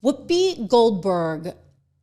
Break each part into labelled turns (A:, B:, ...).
A: Whoopi Goldberg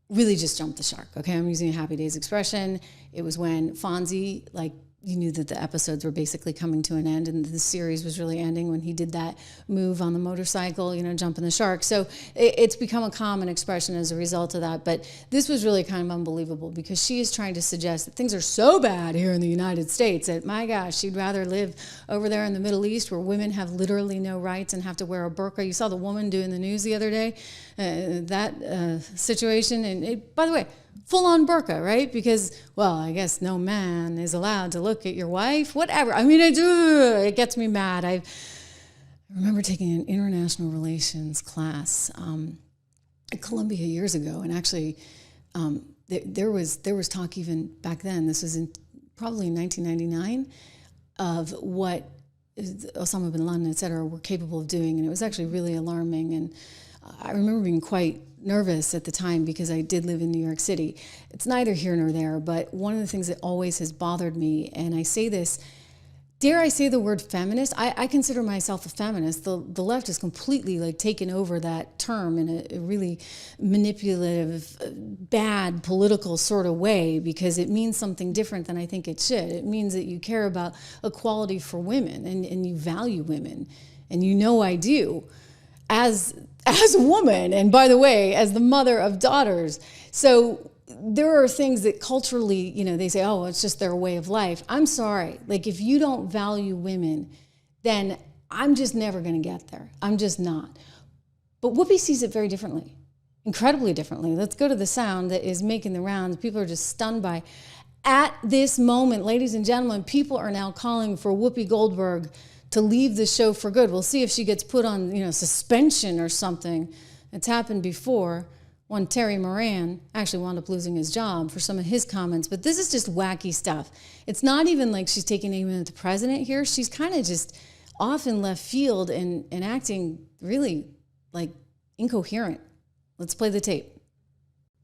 A: really just jumped the shark. Okay, I'm using a Happy Days expression. It was when Fonzie, like, you knew that the episodes were basically coming to an end and the series was really ending when he did that move on the motorcycle, you know, jumping the shark. So it's become a common expression as a result of that. But this was really kind of unbelievable because she is trying to suggest that things are so bad here in the United States that, my gosh, she'd rather live over there in the Middle East where women have literally no rights and have to wear a burqa. You saw the woman doing the news the other day, that situation. And by the way, full-on burqa, right? Because, well, I guess no man is allowed to look at your wife, whatever. I mean, it gets me mad. I remember taking an international relations class at Columbia years ago, and actually there was talk even back then, this was probably in 1999, of what Osama bin Laden, et cetera, were capable of doing, and it was actually really alarming. And I remember being quite nervous at the time because I did live in New York City. It's neither here nor there, but one of the things that always has bothered me, and I say this, dare I say the word feminist? I consider myself a feminist. The left has completely like taken over that term in a really manipulative, bad political sort of way because it means something different than I think it should. It means that you care about equality for women and you value women. And you know I do. As a woman, and by the way, as the mother of daughters. So there are things that culturally, you know, they say, oh, it's just their way of life. I'm sorry. Like, if you don't value women, then I'm just never going to get there. I'm just not. But Whoopi sees it very differently, incredibly differently. Let's go to the sound that is making the rounds. People are just stunned by. At this moment, ladies and gentlemen, people are now calling for Whoopi Goldberg to leave the show for good. We'll see if she gets put on, you know, suspension or something. It's happened before. One Terry Moran actually wound up losing his job for some of his comments. But this is just wacky stuff. It's not even like she's taking aim at the president here. She's kind of just off in left field and acting really like incoherent. Let's play the tape.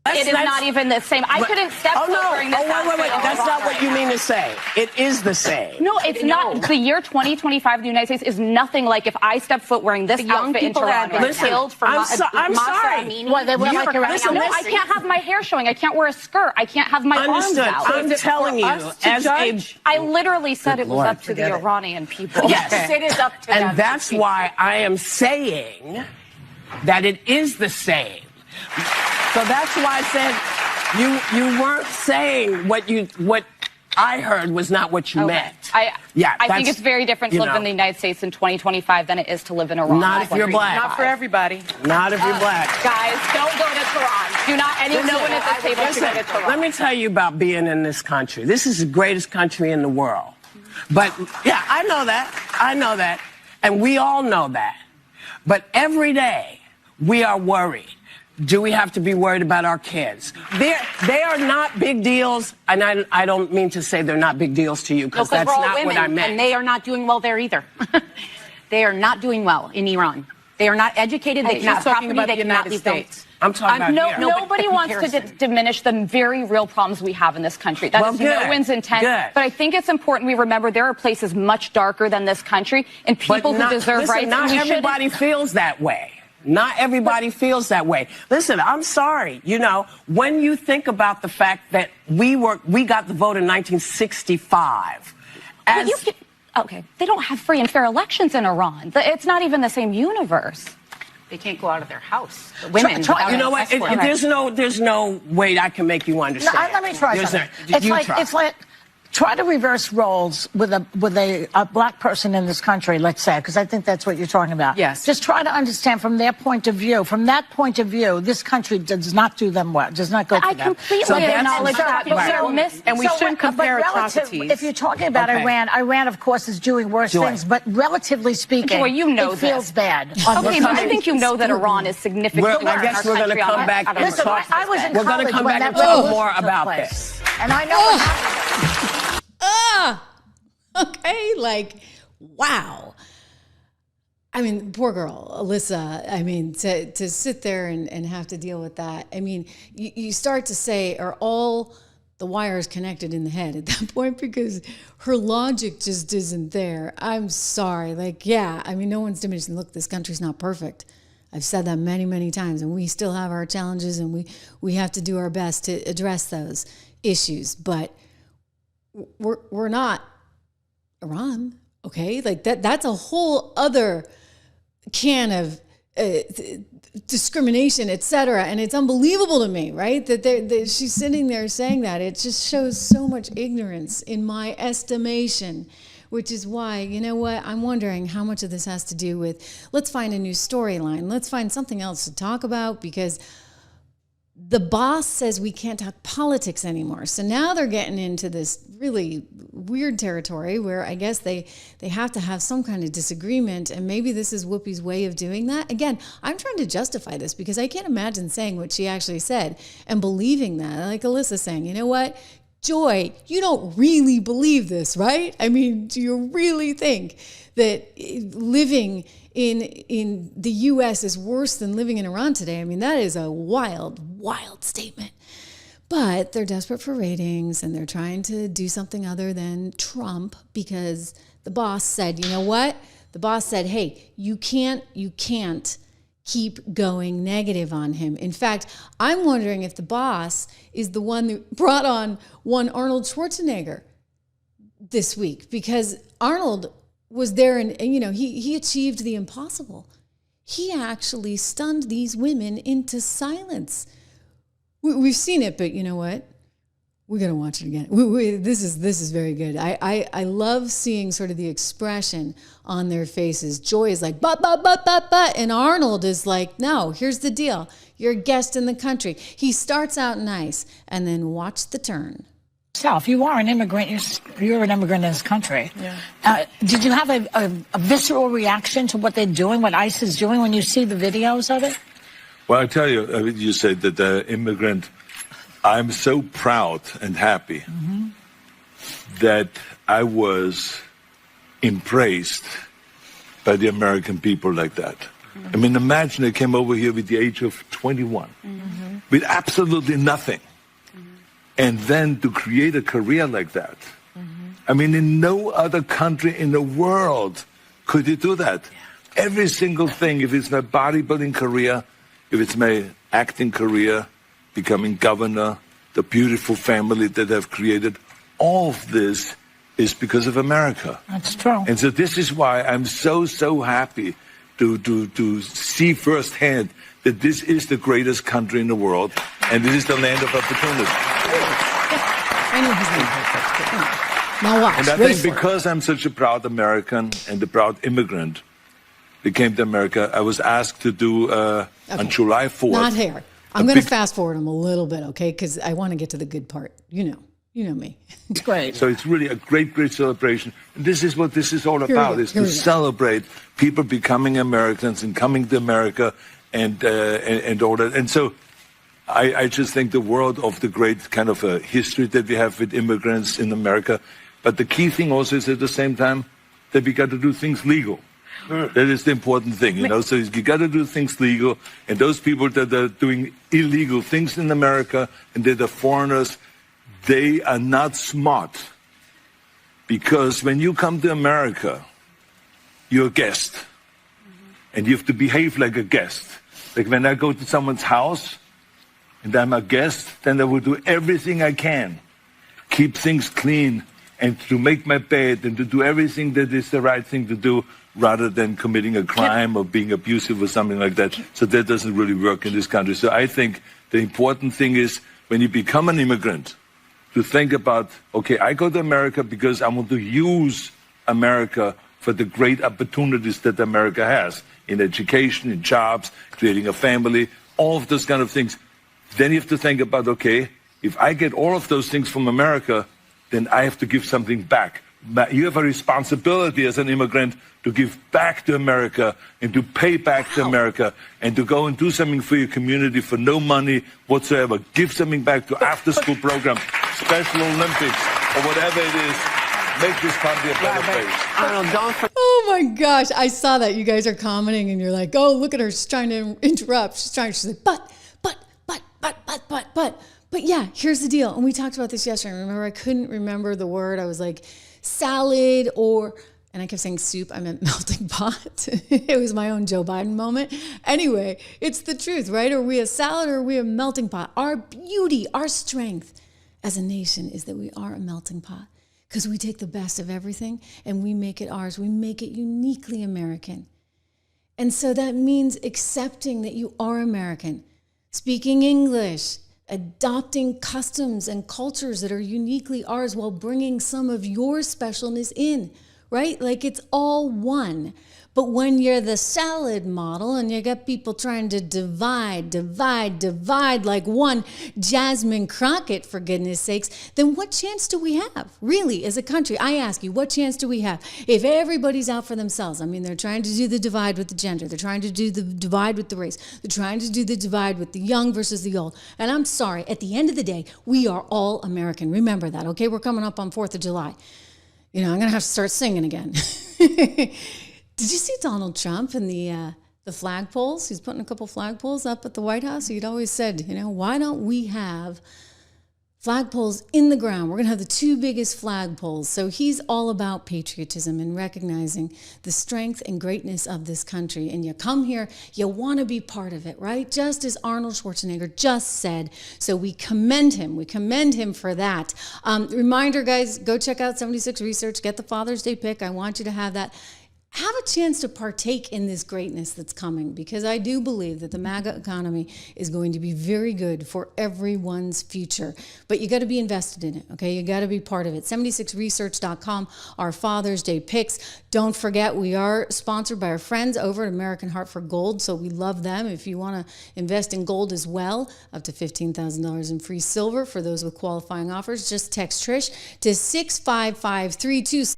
B: It is not even the same. I couldn't step foot during this.
C: Wait. That's not what you mean to say. It is the same.
B: No, it's not. The year 2025 in the United States is nothing like if I step foot wearing this outfit in Toronto.
C: Listen,
B: killed for
C: I'm sorry.
B: Well, they wear like around. No, I can't have my hair showing. I can't wear a skirt. I can't have my arms out.
C: I'm telling you, as a...
B: I literally said it was up to the Iranian people.
C: Yes,
B: it is up to them.
C: And that's why I am saying that it is the same. So that's why I said you weren't saying what I heard was not what you meant.
B: I think it's very different to live in the United States in 2025 than it is to live in Iran.
C: Not if you're black.
D: Not for everybody.
C: Not if you're black.
B: Guys, don't go to Tehran. Do not anyone at this table should go to Tehran.
C: Let me tell you about being in this country. This is the greatest country in the world. But yeah, I know that. And we all know that. But every day we are worried. Do we have to be worried about our kids? They are not big deals, and I don't mean to say they're not big deals to you, because that's not what I meant.
D: And they are not doing well there either. They are not doing well in Iran. They are not educated. They cannot property. They cannot leave States.
C: I'm talking about here.
B: Nobody wants to diminish the very real problems we have in this country. That is no one's intent. But I think it's important we remember there are places much darker than this country and people who deserve rights.
C: Not everybody feels that way. Not everybody feels that way. Listen, I'm sorry. You know, when you think about the fact that we got the vote in 1965.
B: Okay, they don't have free and fair elections in Iran. It's not even the same universe.
D: They can't go out of their house. The women.
C: You know what? There's no way I can make you understand.
E: No, let me try something. It's like try to reverse roles with a black person in this country, let's say, because I think that's what you're talking about.
D: Yes.
E: Just try to understand from their point of view. From that point of view, this country does not do them well. Does not go for them.
B: I completely acknowledge that.
D: And we shouldn't compare atrocities.
E: If you're talking about Iran, of course, is doing worse things. But relatively speaking, it feels bad.
B: Okay, but I think you know that Iran is significantly
C: I guess we're going to come back and talk. We're going to come back and talk more about this.
E: And I know.
A: Okay, like, wow. I mean, poor girl, Alyssa. I mean, to sit there and have to deal with that. I mean, you start to say, are all the wires connected in the head at that point? Because her logic just isn't there. I'm sorry. Like, yeah, I mean, no one's diminishing. Look, this country's not perfect. I've said that many, many times, and we still have our challenges, and we have to do our best to address those issues. But we're not Iran, okay? Like that's a whole other can of discrimination, et cetera. And it's unbelievable to me, right? That she's sitting there saying that. It just shows so much ignorance in my estimation, which is why, you know what, I'm wondering how much of this has to do with, let's find a new storyline. Let's find something else to talk about, because the boss says we can't talk politics anymore. So now they're getting into this really weird territory where I guess they have to have some kind of disagreement, and maybe this is Whoopi's way of doing that. Again, I'm trying to justify this because I can't imagine saying what she actually said and believing that. Like Alyssa saying, you know what, Joy, you don't really believe this, right? I mean, do you really think that living in the U.S. is worse than living in Iran today? I mean, that is a wild, wild statement. But they're desperate for ratings, and they're trying to do something other than Trump, because the boss said, you know what? The boss said, hey, you can't keep going negative on him. In fact, I'm wondering if the boss is the one that brought on one Arnold Schwarzenegger this week, because Arnold was there and you know, he achieved the impossible. He actually stunned these women into silence. We've seen it, but you know what? We're going to watch it again. This is very good. I love seeing sort of the expression on their faces. Joy is like, but, and Arnold is like, no, here's the deal. You're a guest in the country. He starts out nice, and then watch the turn.
E: If you are an immigrant, you're an immigrant in this country. Yeah. Did you have a visceral reaction to what they're doing, what ICE is doing, when you see the videos of it?
F: Well, I tell you, you said that the immigrant, I'm so proud and happy that I was impressed by the American people like that. I mean, imagine they came over here with the age of 21, with absolutely nothing. And then to create a career like that. I mean, in no other country in the world could you do that. Yeah. Every single thing, if it's my bodybuilding career, if it's my acting career, becoming governor, the beautiful family that I've created, all of this is because of America.
E: That's true.
F: And so this is why I'm so happy to see firsthand that this is the greatest country in the world, and this is the land of opportunity.
A: I know his name perfect. Now watch.
F: And I think because I'm such a proud American and a proud immigrant that came to America, I was asked to do on July 4th.
A: Not here. I'm going to fast forward him a little bit, okay? Because I want to get to the good part. You know me.
E: It's great.
F: So it's really a great celebration. And this is what this is all about, is to celebrate people becoming Americans and coming to America and all that. And so I just think the world of the great kind of history that we have with immigrants in America. But the key thing also is at the same time that we got to do things legal. That is the important thing, you know. So you got to do things legal. And those people that are doing illegal things in America and that are foreigners, they are not smart. Because when you come to America, you're a guest. And you have to behave like a guest. Like when I go to someone's house and I'm a guest, then I will do everything I can. Keep things clean and to make my bed and to do everything that is the right thing to do, rather than committing a crime or being abusive or something like that. So that doesn't really work in this country. So I think the important thing is when you become an immigrant, to think about, okay, I go to America because I want to use America for the great opportunities that America has in education, in jobs, creating a family, all of those kind of things. Then you have to think about, okay, if I get all of those things from America, then I have to give something back. You have a responsibility as an immigrant to give back to America and to pay back to America and to go and do something for your community for no money whatsoever. Give something back to after-school programs, Special Olympics, or whatever it is. Make this country a better place.
A: Oh my gosh, I saw that. You guys are commenting and you're like, oh, look at her. She's trying to interrupt. She's like, but. But yeah, here's the deal. And we talked about this yesterday. Remember, I couldn't remember the word. I was like, salad or And I kept saying soup, I meant melting pot. It was my own Joe Biden moment. Anyway, it's the truth, right? Are we a salad or are we a melting pot? Our beauty, our strength as a nation is that we are a melting pot because we take the best of everything and we make it ours. We make it uniquely American. And so that means accepting that you are American, speaking English, adopting customs and cultures that are uniquely ours while bringing some of your specialness in. Right? Like it's all one. But when you're the salad model and you got people trying to divide like one Jasmine Crockett, for goodness sakes, then what chance do we have? Really, as a country, I ask you, what chance do we have? If everybody's out for themselves, I mean, they're trying to do the divide with the gender. They're trying to do the divide with the race. They're trying to do the divide with the young versus the old. And I'm sorry, at the end of the day, we are all American. Remember that, okay? We're coming up on 4th of July. You know, I'm going to have to start singing again. Did you see Donald Trump and the flagpoles? He's putting a couple flagpoles up at the White House. He'd always said, you know, why don't we have flagpoles in the ground? We're going to have the 2 biggest flagpoles. So he's all about patriotism and recognizing the strength and greatness of this country. And you come here, you want to be part of it, right? Just as Arnold Schwarzenegger just said. So we commend him. We commend him for that. Reminder, guys, go check out 76 Research. Get the Father's Day pick. I want you to have that. Have a chance to partake in this greatness that's coming, because I do believe that the MAGA economy is going to be very good for everyone's future. But you got to be invested in it, okay? You got to be part of it. 76research.com, our Father's Day picks. Don't forget, we are sponsored by our friends over at American Heart for Gold, so we love them. If you want to invest in gold as well, up to $15,000 in free silver for those with qualifying offers, just text Trish to 65532.